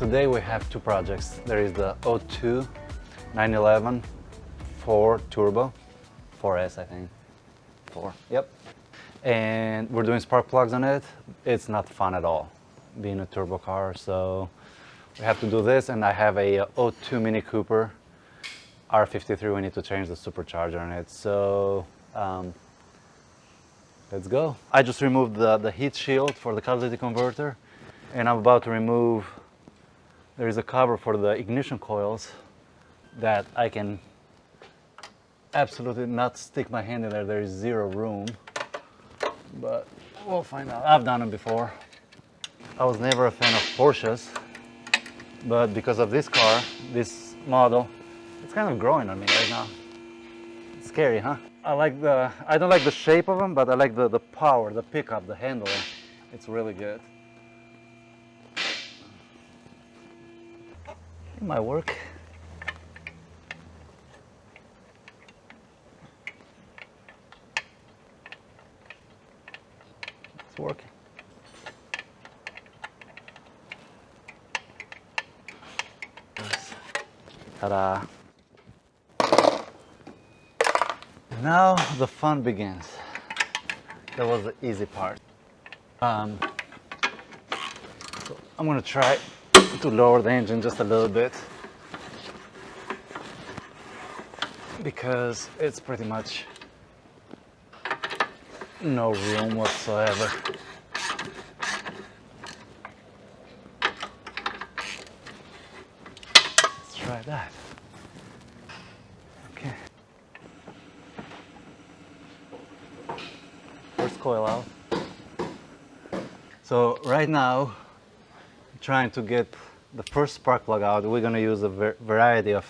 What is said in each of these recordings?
Today we have two projects. There is the 02 911 4 Turbo, 4S I think, 4, yep. And we're doing spark plugs on it. It's not fun at all, being a turbo car, so we have to do this. And I have a 02 Mini Cooper R53, we need to change the supercharger on it, so let's go. I just removed the heat shield for the catalytic converter, and I'm about to remove, there is a cover for the ignition coils that I can absolutely not stick my hand in there. There is zero room, but we'll find out. I've done it before. I was never a fan of Porsches, but because of this car, this model, it's kind of growing on me right now. It's scary, huh? I don't like the shape of them, but I like the power, the pickup, the handling. It's really good. It might work. It's working. Ta-da! Now the fun begins. That was the easy part. So I'm gonna try to lower the engine just a little bit because it's pretty much no room whatsoever. Let's try that. Okay. First coil out. So right now, I'm trying to get the first spark plug out. We're gonna use a variety of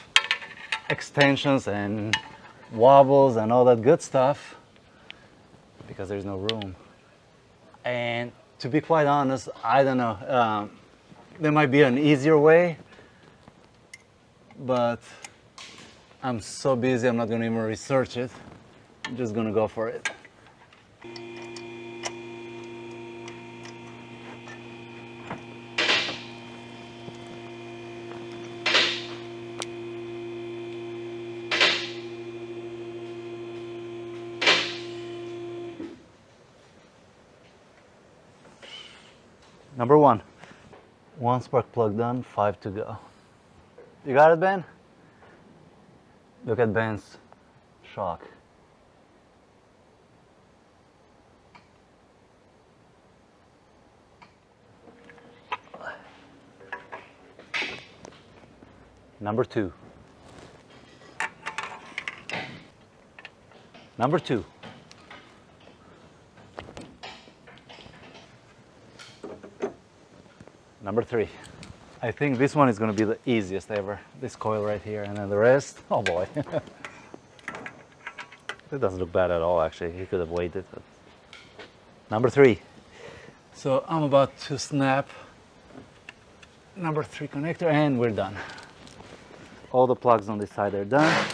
extensions and wobbles and all that good stuff because there's no room. And to be quite honest, I don't know. There might be an easier way, but I'm so busy I'm not gonna even research it. I'm just gonna go for it. Number one spark plug done, 5 to go. You got it, Ben? Look at Ben's shock. Number two. Number two. Number three. I think this one is going to be the easiest ever. This coil right here, and then the rest, oh boy. It doesn't look bad at all, actually. He could have waited. But... Number three. So I'm about to snap number 3 connector, and we're done. All the plugs on this side are done.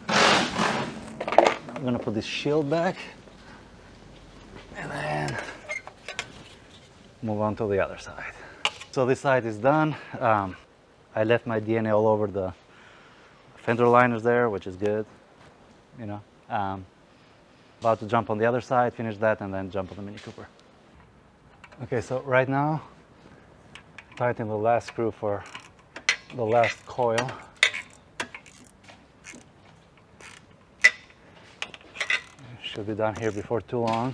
I'm going to put this shield back, and then move on to the other side. So this side is done. I left my DNA all over the fender liners there, which is good, you know. About to jump on the other side, finish that, and then jump on the Mini Cooper. Okay, so right now, tighten the last screw for the last coil. Should be done here before too long.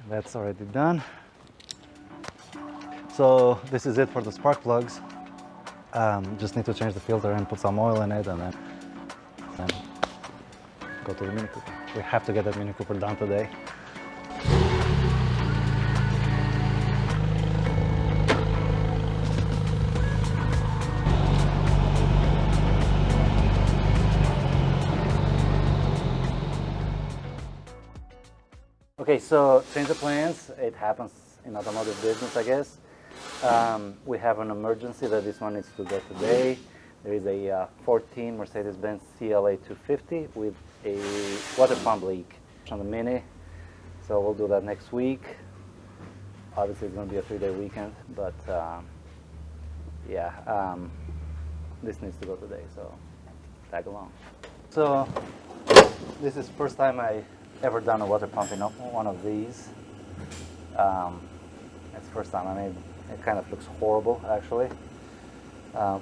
That's already done. So this is it for the spark plugs. Just need to change the filter and put some oil in it, and then go to the Mini Cooper. We have to get that Mini Cooper done today. Okay, so change the plans. It happens in automotive business, I guess. We have an emergency that this one needs to go today. There is a 14 Mercedes-Benz CLA 250 with a water pump leak on the Mini. So So we'll do that next week. Obviously it's going to be a 3-day weekend, but yeah, this needs to go today, so tag along. So this is the first time I ever done a water pump in one of these. It's the first time. I mean, it kind of looks horrible actually.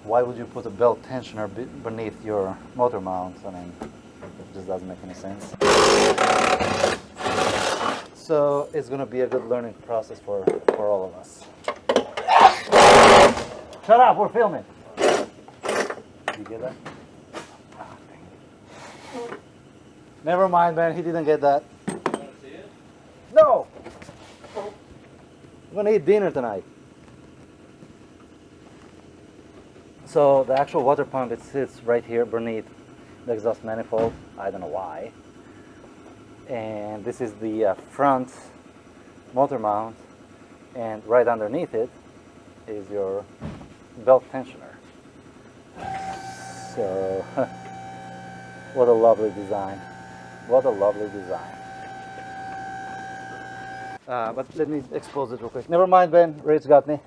Why would you put a belt tensioner beneath your motor mount? I mean, it just doesn't make any sense. So it's going to be a good learning process for all of us. Shut up, we're filming. You get that? Oh, never mind, man, he didn't get that. You want to see it? No! I'm going to eat dinner tonight. So the actual water pump, it sits right here beneath the exhaust manifold. I don't know why. And this is the front motor mount, and right underneath it is your belt tensioner. So what a lovely design. What a lovely design. But let me expose it real quick. Never mind, Ben, Ray's got me.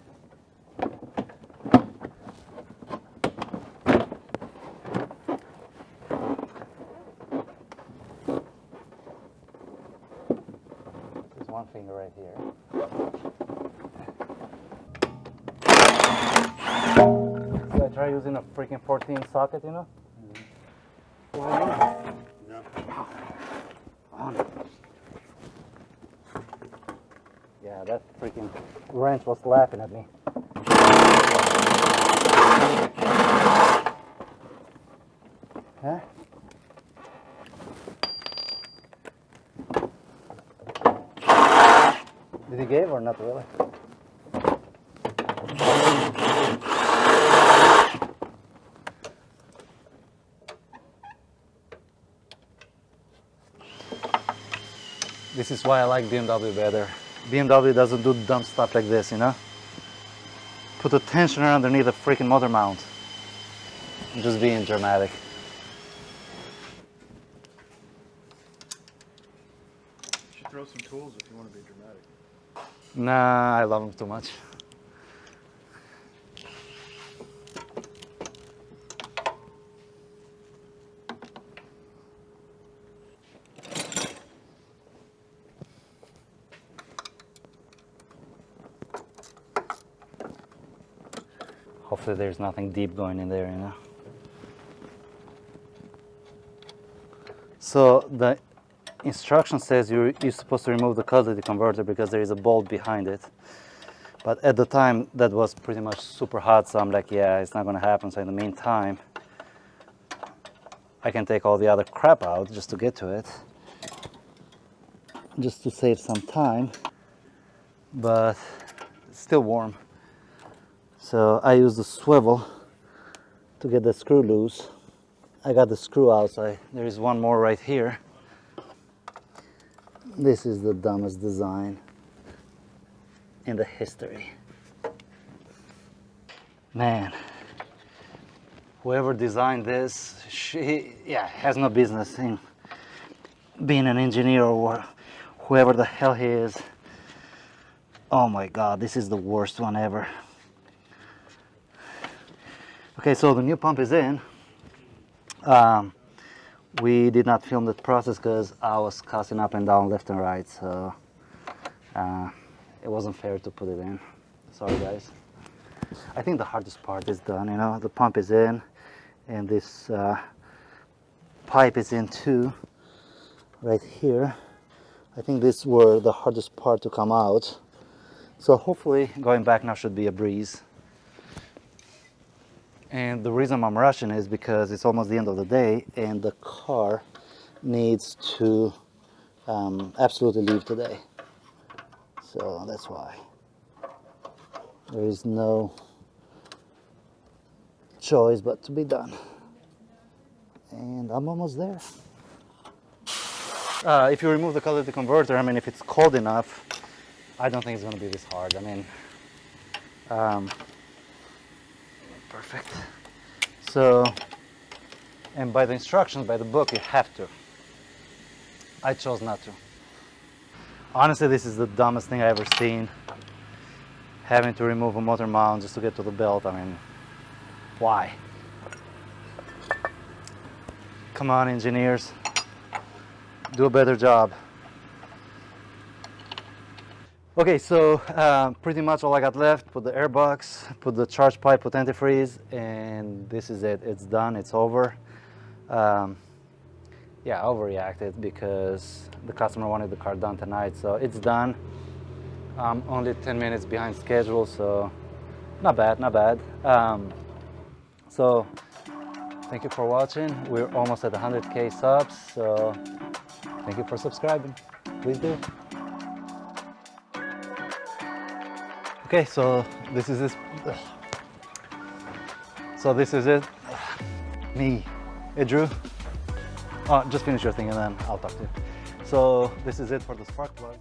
One finger right here. So I try using a freaking 14 socket, you know? Why not? No. On. Yeah, that freaking wrench was laughing at me. Huh? Did he give or not really? This is why I like BMW better. BMW doesn't do dumb stuff like this, you know? Put a tensioner underneath the freaking motor mount. I'm just being dramatic. You should throw some tools if you want to be dramatic. Nah, I love them too much. Hopefully there's nothing deep going in there, you know. So the instruction says you're supposed to remove the catalytic converter because there is a bolt behind it. But at the time that was pretty much super hot, so I'm like, yeah, it's not gonna happen. So in the meantime, I can take all the other crap out just to get to it, just to save some time. But it's still warm. So I use the swivel to get the screw loose. I got the screw outside. There is one more right here. This is the dumbest design in the history. Man, whoever designed this, has no business in being an engineer or whoever the hell he is. Oh my God, this is the worst one ever. Okay, so the new pump is in. We did not film the process because I was cussing up and down left and right, so it wasn't fair to put it in. Sorry guys. I think the hardest part is done, you know. The pump is in and this pipe is in too, right here. I think these were the hardest part to come out. So hopefully going back now should be a breeze. And the reason I'm rushing is because it's almost the end of the day and the car needs to absolutely leave today. So that's why. There is no choice but to be done. And I'm almost there. If you remove the catalytic converter, I mean, if it's cold enough, I don't think it's going to be this hard. I mean, perfect. So, and by the instructions, by the book, you have to. I chose not to. Honestly, this is the dumbest thing I ever seen. Having to remove a motor mount just to get to the belt. I mean, why? Come on, engineers, do a better job. Okay, so pretty much all I got left, put the air box, put the charge pipe, put antifreeze, and this is it. It's done, it's over. Yeah, I overreacted because the customer wanted the car done tonight, so it's done. I'm only 10 minutes behind schedule, so not bad, not bad. So thank you for watching. We're almost at 100K subs, so thank you for subscribing. Please do. Okay, so this is it. So this is it. Me. Hey, Drew. Oh, just finish your thing and then I'll talk to you. So this is it for the spark plugs.